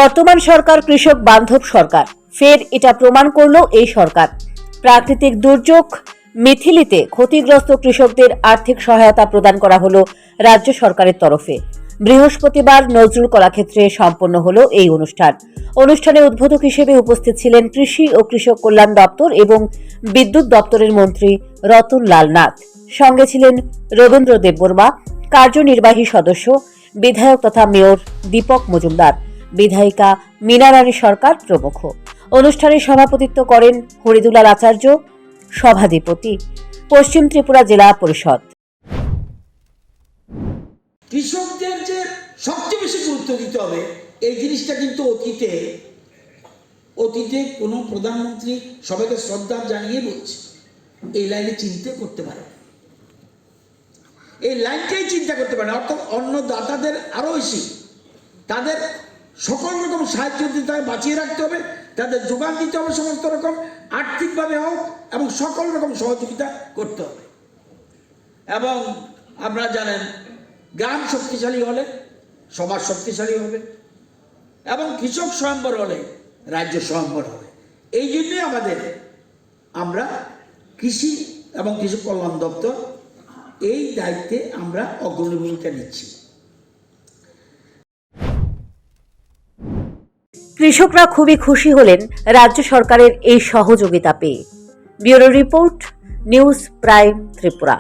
বর্তমান সরকার কৃষক বান্ধব সরকার। ফের এটা প্রমাণ করল এই সরকার। প্রাকৃতিক দুর্যোগ মিথিলিতে ক্ষতিগ্রস্ত কৃষকদের আর্থিক সহায়তা প্রদান করা হলো রাজ্য সরকারের তরফে। বৃহস্পতিবার নজরুল কলাক্ষেত্রে সম্পন্ন হলো এই অনুষ্ঠানে উদ্বোধক হিসেবে উপস্থিত ছিলেন কৃষি ও কৃষক কল্যাণ দপ্তর এবং বিদ্যুৎ দপ্তরের মন্ত্রী রতন লাল নাথ। সঙ্গে ছিলেন রবীন্দ্র দেববর্মা, কার্যনির্বাহী সদস্য, বিধায়ক তথা মেয়র দীপক মজুমদার, বিধায়িকা মীনা রানী সরকার প্রমুখ। অনুষ্ঠানে সভাপতিত্ব করেন হরিদুলাল আচার্য, সভাধিপতি পশ্চিম ত্রিপুরা জেলা পরিষদ। কৃষকদের যে সবচেয়ে বেশি গুরুত্ব দিতে হবে এই জিনিসটা কিন্তু অতীতে কোনো প্রধানমন্ত্রী সবাইকে শ্রদ্ধা জানিয়ে বলছে এই লাইনে চিন্তা করতে পারে, এই লাইনটাই চিন্তা করতে পারে, অর্থাৎ অন্য দাতাদের আরো বেশি তাদের সকল রকম সাহায্য দিতে হবে, বাঁচিয়ে রাখতে হবে, তাদের যোগান দিতে হবে, সমস্ত রকম আর্থিকভাবে হোক এবং সকল রকম সহযোগিতা করতে হবে। এবং আপনারা জানেন গ্রাম শক্তিশালী হলে সমাজ শক্তিশালী হবে এবং কৃষক স্বয়ম্বর হলে রাজ্য স্বয়ম্বর হবে। এই জন্যই আমরা কৃষি এবং কৃষক কল্যাণ দপ্তর এই দায়িত্বে আমরা অগ্রণী ভূমিকা নিচ্ছি। কৃষকরা খুবই খুশি হলেন রাজ্য সরকারের এই সহযোগিতা পেয়ে। Bureau report, news prime Tripura.